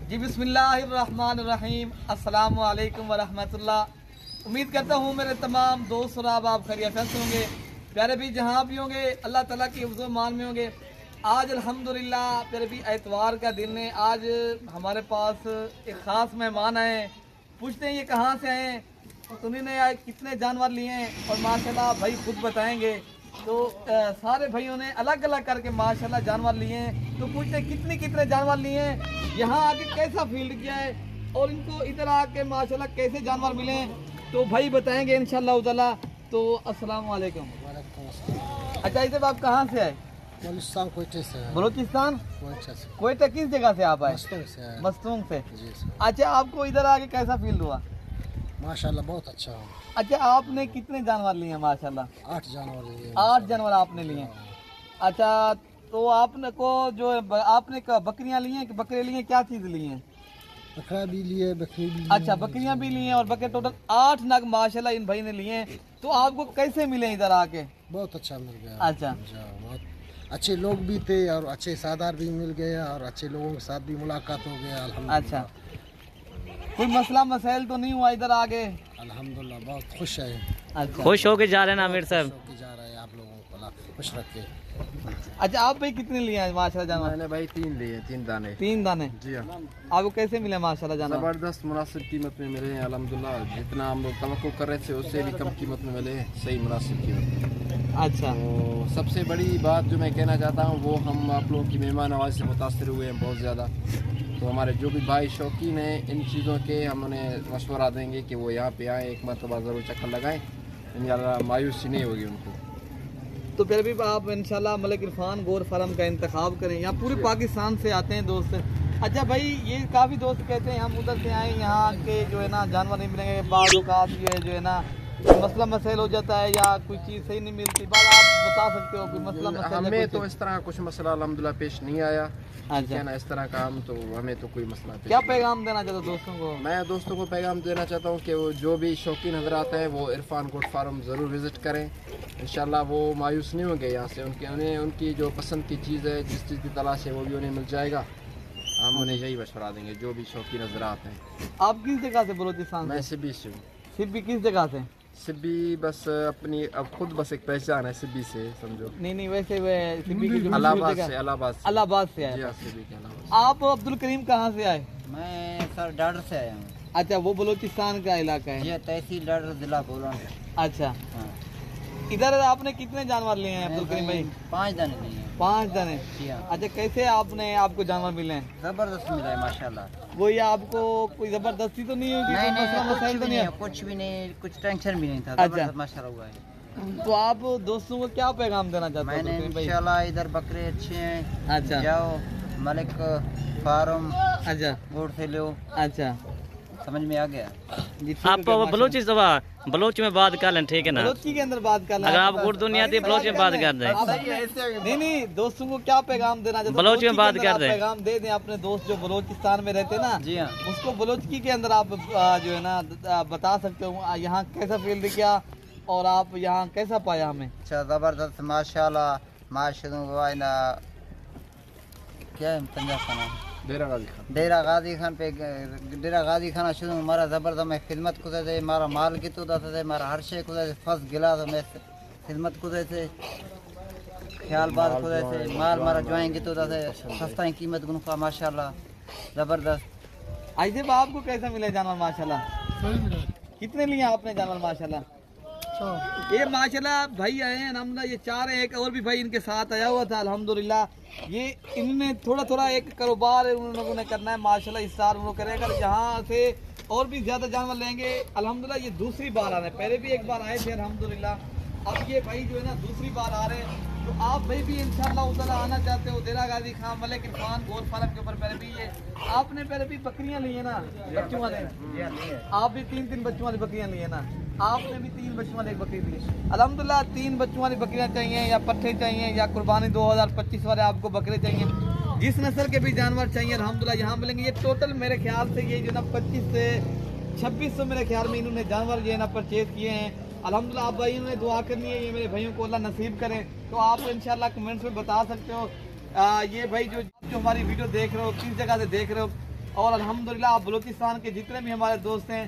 जी बिस्मिल्लाहिर्रहमानिर्रहीम, अस्सलामु अलैकुम वरहमतुल्लाह। उम्मीद करता हूँ मेरे तमाम दोस्त और आप खैरियत से होंगे। प्यारे भी जहाँ भी होंगे अल्लाह ताला की हिफ्ज़ मान में होंगे। आज अल्हम्दुलिल्लाह प्यारे भी एतवार का दिन है। आज हमारे पास एक ख़ास मेहमान आए हैं। पूछते हैं ये कहाँ से आए हैं, तो उन्होंने आज कितने जानवर लिए हैं और माशाल्लाह भाई खुद बताएंगे। तो सारे भाइयों ने अलग अलग करके माशाल्लाह जानवर लिए हैं। तो पूछते हैं कितने जानवर लिए हैं, यहाँ आके कैसा फील्ड किया है और इनको इधर आके माशाल्लाह कैसे जानवर मिले हैं, तो भाई बताएंगे इंशाल्लाह ताला। तो अस्सलाम वालेकुम। अच्छा इधर आप कहाँ से आए? बलूचिस्तान कोयटे से। बलूचिस्तान कोयटा किस जगह से आप आए? मस्तूंग से। अच्छा आपको इधर आके कैसा फील्ड हुआ? माशाल्लाह बहुत अच्छा। अच्छा आपने कितने जानवर लिए हैं? माशाल्लाह 8 जानवर लिए। 8 जानवर आपने लिए। अच्छा तो आपने को जो आपने बकरियां ली हैं कि बकरे लिए, क्या चीज़ ली हैं? बकरा भी लिए, बकरी भी लिए। अच्छा बकरियां भी लिए हैं और बकरे टोटल 8 नग माशाल्लाह इन भाई ने लिए हैं। तो आपको कैसे मिले इधर आके? बहुत अच्छा मिल गया। अच्छा बहुत अच्छे लोग भी थे और अच्छे सादार भी मिल गए और अच्छे लोगों के साथ भी मुलाकात हो गया अल्हम्दुलिल्लाह। अच्छा कोई मसला मसाइल तो नहीं हुआ इधर आगे? अल्हम्दुलिल्लाह बहुत खुश है। अच्छा खुश होके जा रहे हैं ना आमिर साहब? जा रहे हैं आप लोगों को अल्लाह खुश रखे। अच्छा आप भाई कितने लिए हैं माशाल्लाह जानवर? मैंने भाई 3 लिए, 3 दाने। 3 दाने। जी हाँ। आपको कैसे मिले माशाल्लाह जानवर? जबरदस्त मुनासिब कीमत में मिले हैं अल्हम्दुलिल्लाह। जितना हम लोग तवक्को कर रहे थे उससे भी कम कीमत में मिले हैं, सही मुनासिब कीमत में। अच्छा तो सबसे बड़ी बात जो मैं कहना चाहता हूँ वो हम आप लोगों की मेहमान नवाज़ी से मुतासर हुए हैं बहुत ज़्यादा। तो हमारे जो भी भाई शौकीन हैं इन चीज़ों के, हम उन्हें मशवरा देंगे कि वो यहाँ पे आएँ, एक मरतबा ज़रूर चक्कर लगाएँ, इंशाल्लाह मायूसी नहीं होगी उनको। तो फिर भी आप इंशाल्लाह मलिक इरफान गोर फार्म का इंतखाब करें। यहाँ पूरे पाकिस्तान से आते हैं दोस्त। अच्छा भाई ये काफ़ी दोस्त कहते हैं हम उधर से आए यहाँ के जो है ना जानवर नहीं मिलेंगे, बाज़ औक़ात जो है ना मसला मसाइल हो जाता है या कोई चीज़ सही नहीं मिलती। बात आप बता सकते हो कोई मसला मसाइल? हमें तो इस तरह कुछ मसला अल्हम्दुलिल्लाह पेश नहीं आया। अच्छा ना इस तरह का हम तो हमें तो कोई मसला पेश क्या नहीं। पैगाम देना चाहते हो दोस्तों को? मैं दोस्तों को पैगाम देना चाहता हूँ कि वो जो भी शौकीन हजरात हैं वो इरफान गोट फार्म ज़रूर विज़िट करें। इंशाल्लाह वो मायूस नहीं होंगे यहाँ से। उन्हें उनकी जो पसंद की चीज़ है, जिस चीज़ की तलाश है वो भी उन्हें मिल जाएगा। हम उन्हें यही मशवरा देंगे जो भी शौकीन हजरात हैं। आप किस जगह से बलूचिस्तान? मैं सिब्बी से हूँ। सिब्बी किस जगह से? सिब्बी बस अपनी अब खुद बस एक पहचान है सिब्बी से, समझो। नहीं वैसे सिब्बी की जो इलाहाबाद जगह- से। इलाहाबाद से आए। जी हाँ, सिब्बी के इलाहाबाद। आप अब्दुल करीम कहाँ से आए? मैं सर डाडर से आया हूँ। अच्छा वो बलूचिस्तान का इलाका है। ये तहसील डाडर जिला बोला। अच्छा हाँ। इधर आपने कितने जानवर लिए हैं अब्दुल करीम भाई? 5 दाने लिए हैं। 5 दाने। जी हाँ। अच्छा कैसे आपको जानवर मिले हैं? जबरदस्त मिला है माशाल्लाह। वो ये आपको कोई जबरदस्ती तो नहीं होगी? कोई मसला मसाइल तो नहीं है? कुछ भी नहीं, कुछ टेंशन भी नहीं था। अच्छा। जबरदस्त माशाल्लाह हुआ है। तो आप दोस्तों को क्या पैगाम देना चाहते हो मैंने अब्दुल करीम भाई? इंशाल्लाह इधर बकरे अच्छे हैं। अच्छा जाओ मलिक फार्म अच्छा गोट से लो। अच्छा समझ में आ गया। जी, ठीक आप है, माशाल्लाह। बलोच में बात कर लें, ठीक है ना? बलोची के अंदर बात कर लें। अगर आप उर्दू नहीं आती बलोच में बात कर दें। नहीं दोस्तों को क्या पैगाम देना चाहते हो? बलोच में बात के कर अंदर दें। आप पैगाम दे दें अपने दोस्त जो बलोचिस्तान में रहते ना, जी हाँ। उसको बलोचकी के अंदर आप जो है ना बता सकते हो यहाँ कैसा फील्ड किया और आप यहाँ कैसा पाया हमें? अच्छा जबरदस्त माशाल्लाह। माशाल्लाह क्या है पंजाब का नाम? डेरा गाजी खान। डेरा गाजी खान पे डेरा गाजी खाना शुरू हमारा ज़बरदस्त मैं खिदमत को दे मारा माल की तो दे मारा हर शे को दे फर्स्ट गिला तो मैं खिदमत को दे ख्याल बात को दे माल मारा ज्वाइन की तो दे सस्ता ही कीमत गुनफा माशाल्लाह ज़बरदस्त। ऐसे आपको कैसा मिले जानवर माशाल्लाह? कितने लिए आपने जानवर माशाल्लाह? ये माशाल्लाह भाई आए हैं हम, ये 4 हैं। एक और भी भाई इनके साथ आया हुआ था अल्हम्दुलिल्लाह। ये इन्होंने थोड़ा एक कारोबार उन लोगों ने करना है माशाल्लाह, इस साल उन्होंने करेगा जहाँ से और भी ज़्यादा जानवर लेंगे अल्हम्दुलिल्लाह। ये दूसरी बार आ रहे हैं, पहले भी एक बार आए थे अल्हम्दुलिल्लाह। अब ये भाई जो है ना दूसरी बार आ रहे हैं। तो आप भाई भी इंशाल्लाह उधर आना चाहते हो डेरा गाजी खान मलिक इरफान गोट फार्म के ऊपर, पहले भी ये आपने पहले भी बकरियां ली है ना बच्चों वाले? आप भी 3 बच्चों वाली बकरियां ली है ना? आपने भी 3 बच्चों वाली एक बकरी ली अल्हम्दुलिल्लाह। 3 बच्चों वाली बकरियां चाहिए या पट्ठे चाहिए या कुर्बानी 2025 वाले आपको बकरे चाहिए, जिस नस्ल के भी जानवर चाहिए अल्हम्दुलिल्लाह यहाँ मिलेंगे। ये टोटल मेरे ख्याल से ये जो ना 25 से 2600 मेरे ख्याल में इन्होंने जानवर जो है ना परचेज किए हैं अल्हम्दुलिल्लाह। आप भाइयों ने दुआ करनी है ये मेरे भाइयों को अल्लाह नसीब करें। तो आप इंशाल्लाह कमेंट्स में बता सकते हो ये भाई जो हमारी वीडियो देख रहे हो किस जगह से देख रहे हो और अल्हम्दुलिल्लाह आप बलूचिस्तान के जितने भी हमारे दोस्त हैं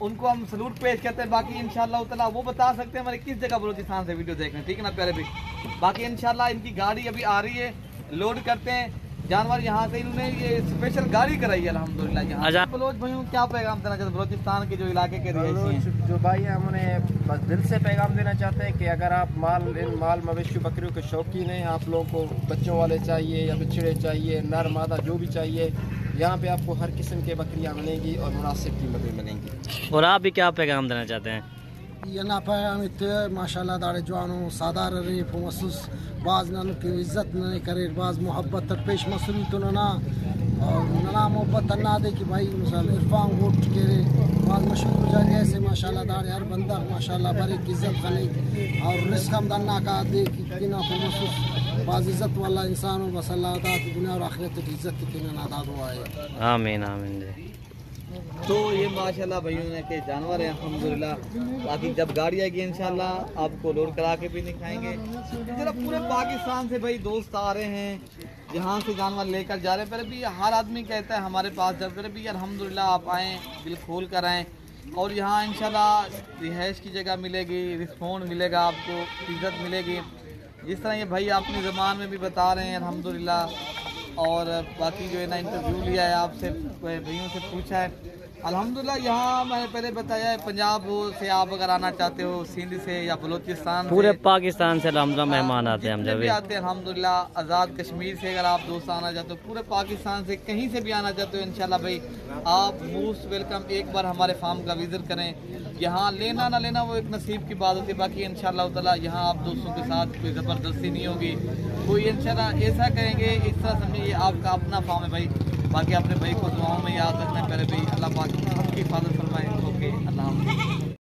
उनको हम सलूट पेश करते हैं। बाकी इंशाअल्लाह ताला वो बता सकते हैं हमारे किस जगह बलूचिस्तान से वीडियो देख रहे हैं, ठीक है ना प्यारे भाई। बाकी इंशाअल्लाह इनकी गाड़ी अभी आ रही है, लोड करते हैं जानवर यहाँ से। इन्होंने ये स्पेशल गाड़ी कराई है अल्हम्दुलिल्लाह यहाँ। बलोच भाइयों क्या पैगाम देना चाहते हैं बलूचिस्तान के जो इलाके के रहियासी हैं? जो भाई हम उन्हें बस दिल से पैगाम देना चाहते हैं कि अगर आप माल मवेशी बकरियों के शौकीन हैं, आप लोगों को बच्चों वाले चाहिए या बछड़े चाहिए, नर मादा जो भी चाहिए, यहाँ पे आपको हर किस्म के बकरियाँ मिलेंगी और मुनासिब कीमत में मिलेंगी। और आप भी क्या पैगाम देना चाहते हैं? ये ना पैगामित माशाल्लाह दारे जवानों सादार रे महसूस बाज ना की इज्जत नहीं करे, बाज मोहब्बत तर पेश मसरूई तो ना और ना मोहब्बत ना दे कि भाई मिसाल इरफान गोट के रे बाज मशहूर जगह ऐसे माशाल्लाह दारे हर बंदा माशाल्लाह बड़े की इज्जत करे और रिस्क हम दन्ना का दे कि ना को महसूस बाज इज्जत वाला इंसान हो। बस अल्लाह ताला की दुनिया और आखिरत की इज्जत की ना दाद हुआ है। आमीन आमीन जी। तो ये माशाल्लाह भाइयों ने के जानवर हैं अल्हम्दुलिल्लाह। बाकी जब गाड़ी आएगी इंशाल्लाह आपको लोड करा के भी दिखाएंगे। जरा पूरे पाकिस्तान से भाई दोस्त आ रहे हैं, यहाँ से जानवर लेकर जा रहे हैं। पहले भी हर आदमी कहता है हमारे पास जब पहले भी अल्हम्दुलिल्लाह आप आएँ, दिल खोल कर आएँ और यहाँ इंशाल्लाह रिहाइश की जगह मिलेगी, रिस्पॉन्ड मिलेगा, आपको इज़्ज़त मिलेगी। जिस तरह ये भाई अपनी ज़बान में भी बता रहे हैं अल्हम्दुलिल्लाह। और बाकी जो है ना इंटरव्यू लिया है आपसे, भाइयों से पूछा है अल्हम्दुलिल्लाह। यहाँ मैंने पहले बताया है पंजाब से आप अगर आना चाहते हो, सिंध से या बलूचिस्तान पूरे से, पाकिस्तान से अल्हम्दुलिल्लाह मेहमान आते हैं हम जब भी आते हैं अल्हम्दुलिल्लाह। आज़ाद कश्मीर से अगर आप दोस्त आना चाहते हो, पूरे पाकिस्तान से कहीं से भी आना चाहते हो इंशाल्लाह भाई आप मोस्ट वेलकम। एक बार हमारे फार्म का विजिट करें। यहाँ लेना ना लेना वो एक नसीब की बात होती है। बाकी इंशाल्लाह ताला यहाँ आप दोस्तों के साथ कोई ज़बरदस्ती नहीं होगी, कोई इंशाल्लाह ऐसा करेंगे इस तरह समझिए ये आपका अपना फार्म है भाई। बाकी अपने भाई को दुआओं में याद रखना। पहले भाई अल्लाह पाक